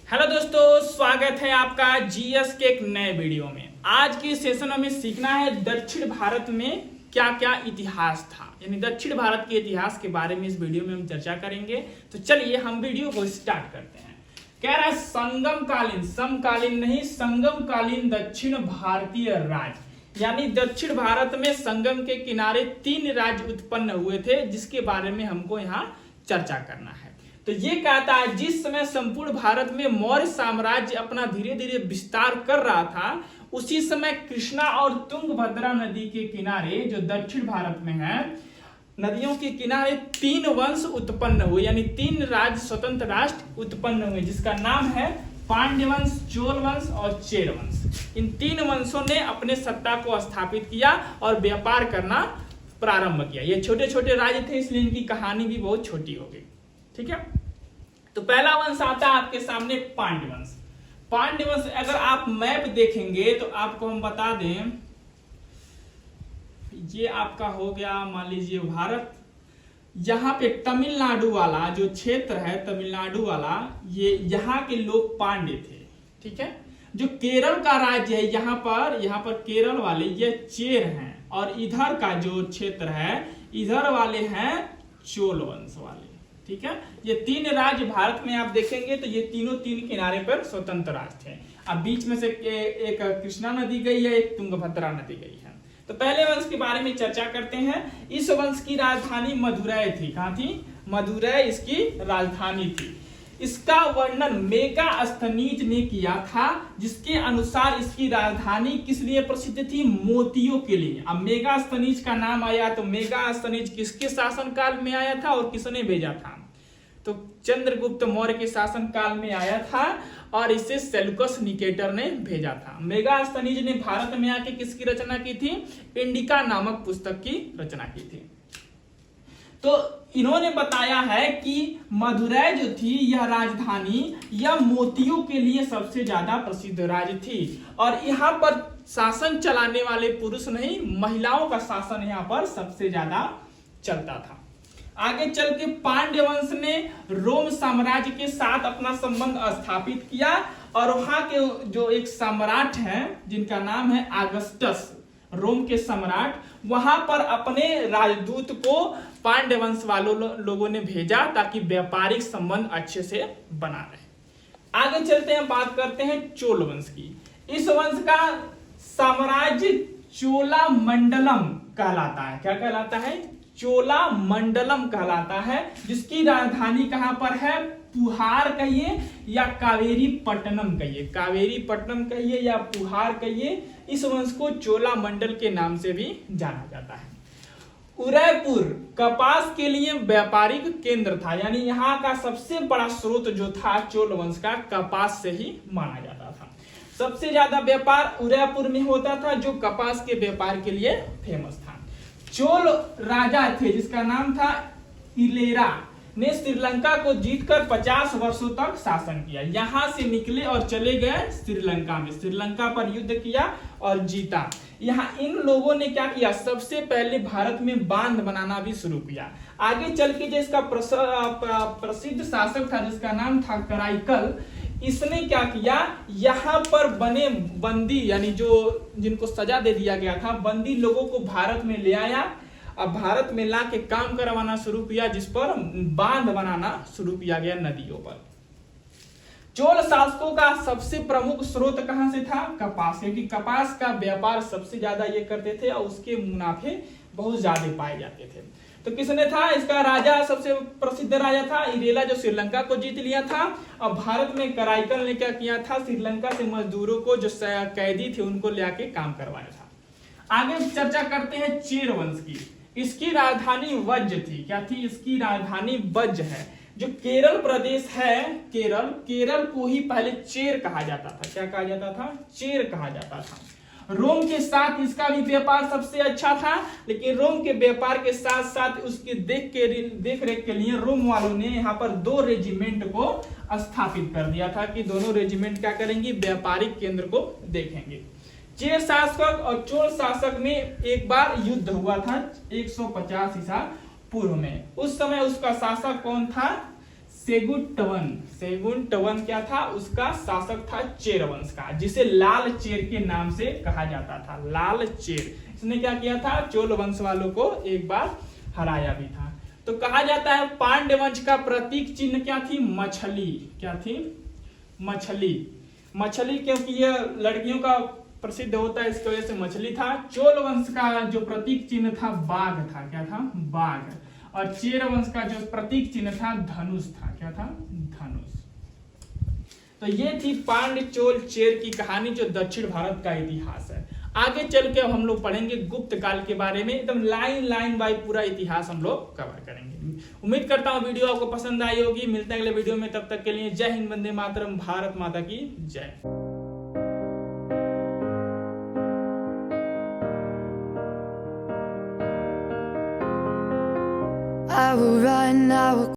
Hello दोस्तों, स्वागत है आपका जीएस के एक नए वीडियो में। आज के सेशन में सीखना है दक्षिण भारत में क्या क्या इतिहास था, यानी दक्षिण भारत के इतिहास के बारे में इस वीडियो में हम चर्चा करेंगे। तो चलिए हम वीडियो को स्टार्ट करते हैं। कह रहा है संगम कालीन, समकालीन नहीं, संगम कालीन दक्षिण भारतीय राज्य, यानी दक्षिण भारत में संगम के किनारे 3 राज्य उत्पन्न हुए थे, जिसके बारे में हमको यहाँ चर्चा करना है। तो ये कहता है जिस समय संपूर्ण भारत में मौर्य साम्राज्य अपना धीरे धीरे विस्तार कर रहा था, उसी समय कृष्णा और तुंगभद्रा नदी के किनारे, जो दक्षिण भारत में है, नदियों के किनारे 3 वंश उत्पन्न हुए, यानी 3 राज्य, स्वतंत्र राष्ट्र उत्पन्न हुए, जिसका नाम है पांड्य वंश, चोल वंश और चेर वंश। इन 3 वंशों ने अपने सत्ता को स्थापित किया और व्यापार करना प्रारंभ किया। ये छोटे छोटे राज्य थे, इसलिए इनकी कहानी भी बहुत छोटी हो गई। ठीक है, तो पहला वंश आता है आपके सामने पांड्य वंश। पांड्य वंश अगर आप मैप देखेंगे तो आपको हम बता दें, ये आपका हो गया मान लीजिए भारत। यहाँ पे तमिलनाडु वाला जो क्षेत्र है, तमिलनाडु वाला, ये यहाँ के लोग पांड्य थे। ठीक है, जो केरल का राज्य है, यहाँ पर केरल वाले ये चेर हैं, और इधर का जो क्षेत्र है, इधर वाले हैं चोल वंश वाले। ठीक है, ये 3 राज्य भारत में आप देखेंगे तो ये तीनों 3 किनारे पर स्वतंत्र राज्य थे। अब बीच में से एक कृष्णा नदी गई है, एक तुंगभद्रा नदी गई है। तो पहले वंश के बारे में चर्चा करते हैं। इस वंश की राजधानी मदुरै थी। कहाँ थी? मदुरै इसकी राजधानी थी। इसका वर्णन मेगास्थनीज ने किया था, जिसके अनुसार इसकी राजधानी किस लिए प्रसिद्ध थी? मोतियों के लिए। अब मेगास्थनीज का नाम आया तो मेगास्थनीज किसके शासनकाल में आया था और किसने भेजा था? तो चंद्रगुप्त मौर्य के शासन काल में आया था, और इसे सेल्यूकस निकेटर ने भेजा था। मेगास्थनीज ने भारत में आके किसकी रचना की थी? इंडिका नामक पुस्तक की रचना की थी। तो इन्होंने बताया है कि मदुरै जो थी, यह राजधानी, यह मोतियों के लिए सबसे ज्यादा प्रसिद्ध राज्य थी, और यहाँ पर शासन चलाने वाले पुरुष नहीं, महिलाओं का शासन यहाँ पर सबसे ज्यादा चलता था। आगे चल के पांड्य वंश ने रोम साम्राज्य के साथ अपना संबंध स्थापित किया, और वहां के जो एक सम्राट हैं, जिनका नाम है अगस्टस, रोम के सम्राट, वहां पर अपने राजदूत को पांड्य वंश वालों लोगों ने भेजा, ताकि व्यापारिक संबंध अच्छे से बना रहे। आगे चलते हैं, बात करते हैं चोल वंश की। इस वंश का साम्राज्य चोला मंडलम कहलाता है। क्या कहलाता है? चोला मंडलम कहलाता है, जिसकी राजधानी कहां पर है? पुहार कहिए या कावेरी पट्टनम कहिए, कावेरी पट्टनम कहिए या पुहार कहिए। इस वंश को चोला मंडल के नाम से भी जाना जाता है। उदयपुर कपास के लिए व्यापारिक केंद्र था, यानी यहाँ का सबसे बड़ा स्रोत जो था चोल वंश का, कपास से ही माना जाता था। सबसे ज्यादा व्यापार उदयपुर में होता था, जो कपास के व्यापार के लिए फेमस था। चोल राजा थे, जिसका नाम था इलेरा, ने श्रीलंका को जीतकर 50 वर्षों तक शासन किया। यहां से निकले और चले गए श्रीलंका में, श्रीलंका पर युद्ध किया और जीता। यहाँ इन लोगों ने क्या किया? सबसे पहले भारत में बांध बनाना भी शुरू किया। आगे चल के जो इसका प्रसिद्ध शासक था, जिसका नाम था कराईकल, इसने क्या किया? यहाँ पर बने बंदी, यानी जो जिनको सजा दे दिया गया था, बंदी लोगों को भारत में ले आया। अब भारत में ला के काम करवाना शुरू किया, जिस पर बांध बनाना शुरू किया गया नदियों पर। चोल शासकों का सबसे प्रमुख स्रोत कहां से था? कपास, क्योंकि कपास का व्यापार सबसे ज्यादा ये करते थे, और उसके मुनाफे बहुत ज्यादा पाए जाते थे। तो किसने था? इसका राजा, सबसे प्रसिद्ध राजा था इरेला, जो श्रीलंका को जीत लिया था। और भारत में कराईकल ने क्या किया था? श्रीलंका से मजदूरों को, जो कैदी थे, उनको ले आके काम करवाया था। आगे चर्चा करते हैं चेर वंश की। इसकी राजधानी वज्ज थी। क्या थी? इसकी राजधानी वज्ज है। जो केरल प्रदेश है, केरल को ही पहले चेर कहा जाता था। क्या कहा जाता था? चेर कहा जाता था। रोम के साथ इसका भी व्यापार सबसे अच्छा था, लेकिन रोम के व्यापार के साथ साथ उसकी देख रेख के लिए रोम वालों ने यहाँ पर 2 रेजिमेंट को स्थापित कर दिया था, कि दोनों रेजिमेंट क्या करेंगे? व्यापारिक केंद्र को देखेंगे। चेर शासक और चोल शासक में एक बार युद्ध हुआ था 150 ईसा पूर्व में। उस समय उसका शासक कौन था? सेगुन क्या था? उसका शासक था चेर वंश का, जिसे लाल चेर के नाम से कहा जाता था। लाल चेर, इसने क्या किया था? चोल वंश वालों को एक बार हराया भी था। तो कहा जाता है पांड्य वंश का प्रतीक चिन्ह क्या थी? मछली। क्या थी? मछली, क्योंकि यह लड़कियों का प्रसिद्ध होता है, इसकी वजह से मछली था। चोल वंश का जो प्रतीक चिन्ह था बाघ था। क्या था? बाघ। और चेर वंश का जो प्रतीक चिन्ह था धनुष था। क्या था? धनुष। तो ये थी पांड्य चोल चेर की कहानी, जो दक्षिण भारत का इतिहास है। आगे चल के हम लोग पढ़ेंगे गुप्त काल के बारे में, एकदम लाइन बाय पूरा इतिहास हम लोग कवर करेंगे। उम्मीद करता हूँ वीडियो आपको पसंद आई होगी। मिलते हैं अगले वीडियो में, तब तक के लिए जय हिंद, वंदे मातरम, भारत माता की जय। I will run, I will